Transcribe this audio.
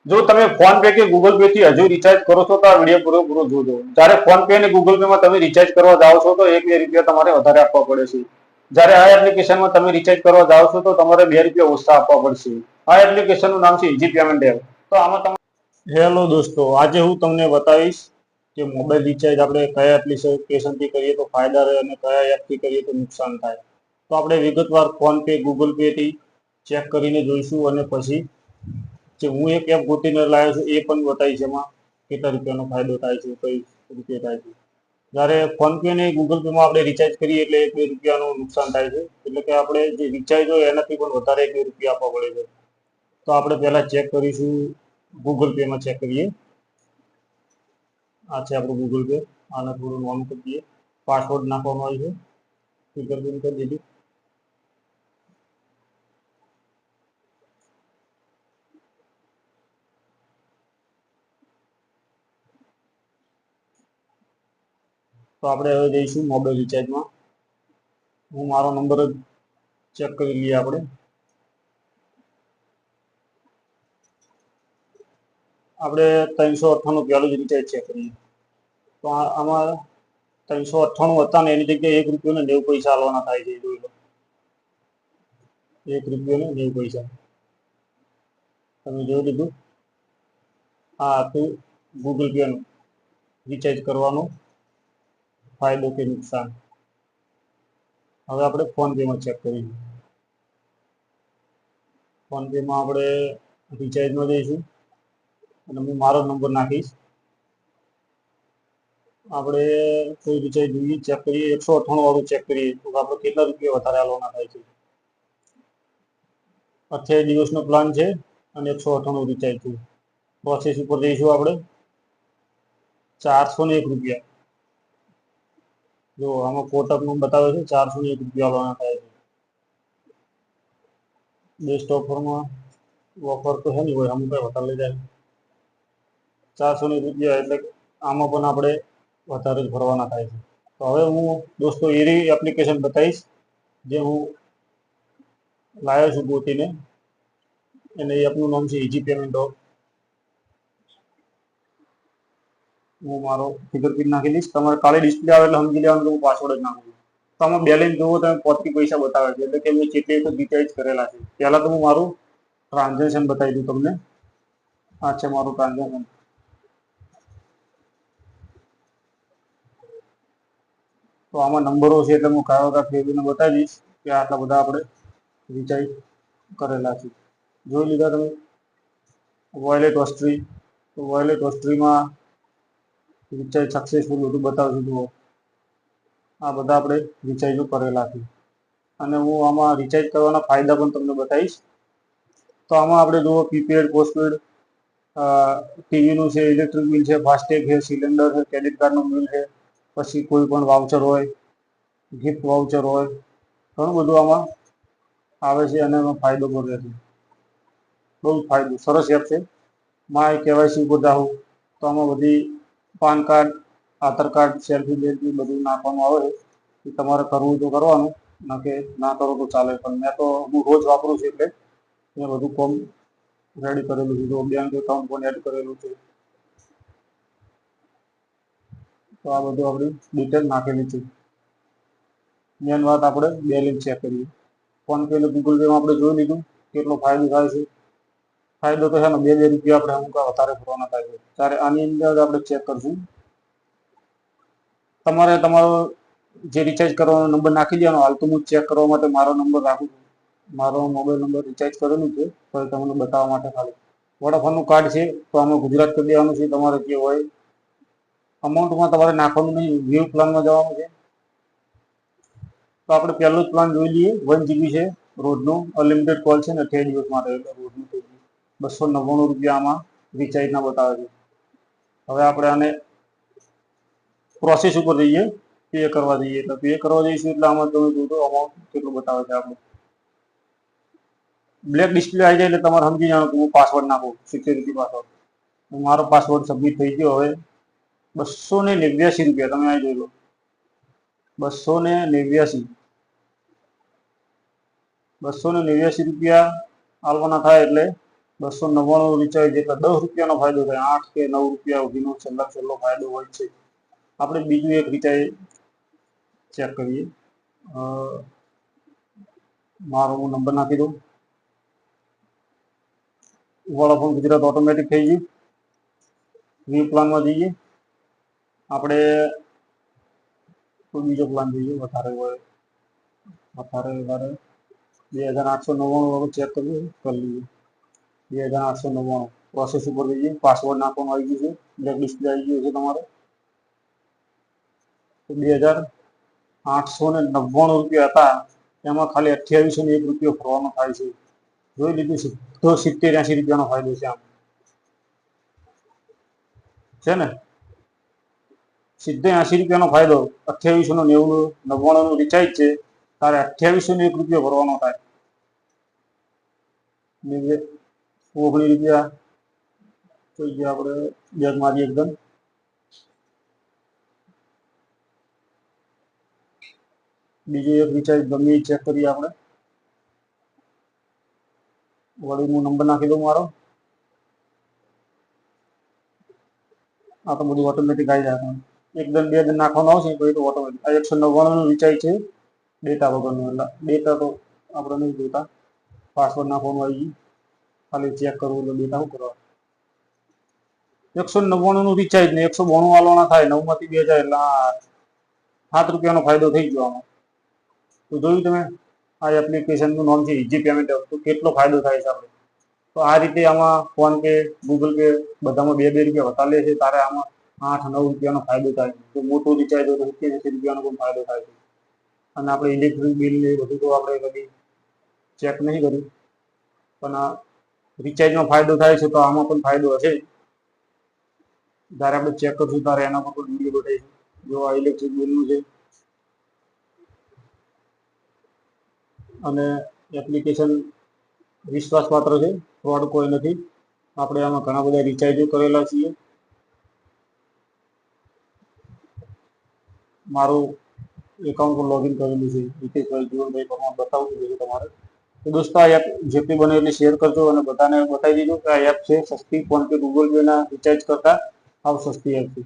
જો તમે phone pay કે ગૂગલ પે થી હજુ રિચાર્જ કરો છો તો આ વિડીયો પૂરો જોજો. જ્યારે ફોન પે અને ગૂગલ પે માં તમે રિચાર્જ કરવા જાઓ છો તો 1-2 રૂપિયા તમારે વધારે આપવા પડે છે. જ્યારે આ એપ્લિકેશનમાં તમે રિચાર્જ કરવા જાઓ છો તો તમારે 2 રૂપિયા ઓછા આપવા પડશે. આ એપ્લિકેશનનું નામ છે ઇઝી પેમેન્ટ એપ. તો આમાં તમે હેલો દોસ્તો, આજે હું તમને બતાવીશ કે મોબાઈલ રિચાર્જ આપણે કયા એપ્લિકેશનથી કરીએ તો ફાયદા રહે અને કયા એપથી કરીએ તો નુકસાન થાય. તો આપણે વિગતવાર ફોન પે ગૂગલ પે થી ચેક કરીને જોઈશું અને પછી જે હું એક એપ ગોતીને લાવ્યો છું એ પણ બતાવીશ એમાં કેટલા રૂપિયાનો ફાયદો થાય છે, કઈ રીતે થાય છે. જ્યારે ફોન પે અને ગૂગલ પેમાં આપણે રિચાર્જ કરીએ એટલે 1-2 રૂપિયાનું નુકસાન થાય છે. એટલે કે આપણે જે રિચાર્જ હોય એનાથી પણ વધારે 1-2 રૂપિયા આપવા પડે છે. તો આપણે પહેલા ચેક કરીશું, ગૂગલ પેમાં ચેક કરીએ. આ છે આપણું ગૂગલ પે. આને થોડું નાનું કરી દઈએ. પાસવર્ડ નાખવાનો હોય છે. ફિંગર પ્રિન્ટ કરી દીધી. તો આપણે હવે જઈશું મોબાઈલ રિચાર્જમાં. હું મારો નંબર જ ચેક કરી લઈએ આપણે. આપણે 398 પહેલું જ રિચાર્જ ચેક કરીએ. તો આમાં 398 હતા ને એની જગ્યાએ 1 રૂપિયો ને 90 પૈસા આલવાના થાય છે. જોઈ લો, 1 રૂપિયો ને 90 પૈસા. તમે જોઈ લીધું. આ હતું ગૂગલ પેનું રિચાર્જ કરવાનું ફાયદો કે નુકસાન. હવે આપણે ફોન પેમાં ચેક કરીશું. ફોન પેમાં આપણે રિચાર્જમાં જઈશું અને હું મારો નંબર નાખીશ. આપણે કોઈ રિચાર્જ જોઈએ ચેક કરીએ. 198 વાળું ચેક કરીએ તો આપણે કેટલા રૂપિયા વધારે આલવાના થાય છે. 28 દિવસનો પ્લાન છે અને 198 રિચાર્જ છે. પ્રોસેસ ઉપર જઈશું આપણે. 401 રૂપિયા. જો આમાં કોટકનું બતાવે છે 401 રૂપિયા આલવાના થાય છે. બેસ્ટ ઓફરમાં ઓફર તો છે નહીં હોય, અમુક વધારે લઈ જાય. 401 રૂપિયા એટલે આમાં પણ આપણે વધારે જ ભરવાના થાય છે. તો હવે હું દોસ્તો એવી એપ્લિકેશન બતાવીશ જે હું લાવ્યો છું ગોતીને. અને એ એપનું નામ છે ઇઝી પેમેન્ટ ઓફ. હું મારો ફિંગર પ્રિન્ટ નાખી દઈશ. તમારે કાલે ડિસ્પ્લે આવે એટલે સમજી લેવાનું કે હું પાસવર્ડ જ નાખું છું. તો આમાં બેલેન્સ જોવો તમે 35 પૈસા બતાવે છે. એટલે કે મેં કેટલી વખત રિચાર્જ કરેલા છે. પહેલાં તો હું મારું ટ્રાન્ઝેક્શન બતાવી દઉં તમને. આ છે મારું ટ્રાન્ઝેક્શન. તો આમાં નંબરો છે એટલે હું કયા ફેરવીને બતાવી દઈશ કે આટલા બધા આપણે રિચાર્જ કરેલા છે. જોઈ લીધા તમે. વોલેટ વસ્ટ્રી. તો વોલેટ વસ્ટ્રીમાં રિચાર્જ સક્સેસફુલ બધું બતાવશે. જુઓ, આ બધા આપણે રિચાર્જો કરેલા છે. અને હું આમાં રિચાર્જ કરવાના ફાયદા પણ તમને બતાવીશ. તો આમાં આપણે જુઓ પ્રીપેડ, પોસ્ટપેડ, ટીવીનું છે, ઇલેક્ટ્રિક બિલ છે, ફાસ્ટેગ છે, સિલિન્ડર છે, ક્રેડિટ કાર્ડનું બિલ છે, પછી કોઈ પણ વાઉચર હોય, ગિફ્ટ વાઉચર હોય, ઘણું બધું આમાં આવે છે અને એમાં ફાયદો પણ રહે છે. બહુ ફાયદો સરસ એપ છે. માય કેવાયસી ઉપર જાઉં તો આમાં બધી પાન કાર્ડ, આધાર કાર્ડ, સેલ્ફી બેલ્ફી બધું નાખવાનું આવે છે. એ તમારે કરવું તો કરવાનું, ના કે ના કરો તો ચાલે. પણ મેં તો હું રોજ વાપરું છું એટલે મેં બધું ફોર્મ રેડી કરેલું છે. તો બેંક એકાઉન્ટ પણ એડ કરેલું છે. તો આ બધું આપણી ડિટેલ નાખેલી છે. મેન વાત આપણે બેલેન્સ ચેક કરીએ. ફોન પે અને ગૂગલ પેમાં આપણે જોઈ લીધું કેટલો ફાયદો થાય છે. ફાયદો તો છે ને 2-2 રૂપિયા આપણે અમુક વધારે ભરવાના થાય છે. ત્યારે આની અંદર આપણે ચેક કરશું. તમારે તમારો જે રિચાર્જ કરવાનો નંબર નાખી દેવાનો. હાલ તો હું ચેક કરવા માટે મારો નંબર રાખું છું. મારો મોબાઈલ નંબર રિચાર્જ કરેલું છે તો તમને બતાવવા માટે ખાલી. વોડાફોનનું કાર્ડ છે તો આમાં ગુજરાત કરી દેવાનું છે. તમારે જે હોય અમાઉન્ટમાં તમારે નાખવાનું નહીં. વ્યૂ પ્લાનમાં જવાનું છે. તો આપણે પહેલો જ પ્લાન જોઈ લઈએ. 1 GB છે રોજનો. અનલિમિટેડ કોલ છે ને 28 દિવસ માટે. એટલે રોજનું 299 રૂપિયા આમાં રિચાર્જના બતાવે છે. હવે આપણે આને પ્રોસેસ ઉપર જઈએ, પે કરવા જઈએ. એટલે પે કરવા જઈશું એટલે આમાં તમે જોજો અમાઉન્ટ કેટલું બતાવે છે આપણું. બ્લેક ડિસ્પ્લે આવી જાય એટલે તમારે સમજી જવાનું કે હું પાસવર્ડ નાખું, સિક્યોરિટી પાસવર્ડ. મારો પાસવર્ડ સબમિટ થઈ ગયો. હવે 289 રૂપિયા તમે આ જોઈ લો. 289. 289 રૂપિયા આલવાના થાય એટલે 299 રિચાર્જ એટલે 10 રૂપિયાનો ફાયદો થાય. 8 કે 9 રૂપિયા સુધીનો છેલ્લો ફાયદો હોય છે. આપણે બીજું એક રિચાર્જ ચેક કરીએ. મારો હું નંબર નાખી દઉં. વોડાફોન ગુજરાત ઓટોમેટિક થઈ ગયું. ન્યૂ પ્લાનમાં જઈએ. આપણે કોઈ બીજો પ્લાન જોઈએ વધારે હોય, વધારે 2899 ચેક કરી લઈએ. 2899 પ્રોસેસ ઉપર જઈએ. પાસવર્ડ નાખવાનું આવી ગયું છે. બ્લેક ડિસ્પ્લે આવી ગયું છે તમારે. 2899 રૂપિયા હતા, એમાં ખાલી 2801 રૂપિયો ભરવાનો થાય છે. જોઈ લીધું છે. તો 70-80 રૂપિયાનો ફાયદો છે. આમ છે ને 70-80 રૂપિયાનો ફાયદો. 2899 રિચાર્જ છે, તારે 2801 રૂપિયો ભરવાનો થાય. 19 રૂપિયા થઈ ગયા. આપણે બેગ મારીએ એકદમ. બીજું એક રિચાર્જ ગમે ચેક કરીએ આપણે. વળી હું નંબર નાખી દઉં મારો. આ તો બધું ઓટોમેટિક આવી જાય. એકદમ 2 દિન નાખવાનું આવશે પછી તો ઓટોમેટિક. આ 199 રિચાર્જ છે ડેટા વગરનું. એટલે ડેટા તો આપણે નહીં જોતા. પાસવર્ડ નાખવાનું આવી ગયું. ખાલી ચેક કરવું એટલે ડેટા શું કરવા. 199 રિચાર્જ ને 192 વાળવાના થાય. 9 માંથી 2000 એટલે 7 રૂપિયાનો ફાયદો થઈ ગયો આમાં. તો જોયું તમે, આ એપ્લિકેશનનું નામ છે ઇઝી પેમેન્ટ એપ. તો કેટલો ફાયદો થાય છે આપણે. તો આ રીતે આમાં ફોન પે, ગૂગલ પે બધામાં 2-2 રૂપિયા વધારે લે છે. તારે આમાં 8-9 રૂપિયાનો ફાયદો થાય. તો મોટું રિચાર્જ હોય તો 70-80 રૂપિયાનો પણ ફાયદો થાય છે. અને આપણે ઇલેક્ટ્રિક બિલ ને બધું તો આપણે કદી ચેક નહીં કર્યું, પણ આ રિચાર્જમાં ફાયદો થાય છે. તો આમાં પણ ફાયદો હશે. જ્યારે આપણે ચેક કરશું ત્યારે એના પર પણ વિડીયો બતાવીશું. જો આ ઇલેક્ટ્રિક બિલનું છે અને એપ્લિકેશન વિશ્વાસપાત્ર છે, ફ્રોડ કોઈ નથી. આપણે આમાં ઘણા બધા રિચાર્જો કરેલા છીએ. મારું એકાઉન્ટ પર લોગિન કરેલું છે. હિતેશભાઈ જીવનભાઈ પરમાર બતાવું છું તમારે. તો દોસ્તો આ એપ જેટલી બને એટલી શેર કરજો અને બધાને બતાવી દીધું કે આ એપ છે સસ્તી. ફોન પે, ગૂગલ પેના રિચાર્જ કરતા આવ સસ્તી એપ છે.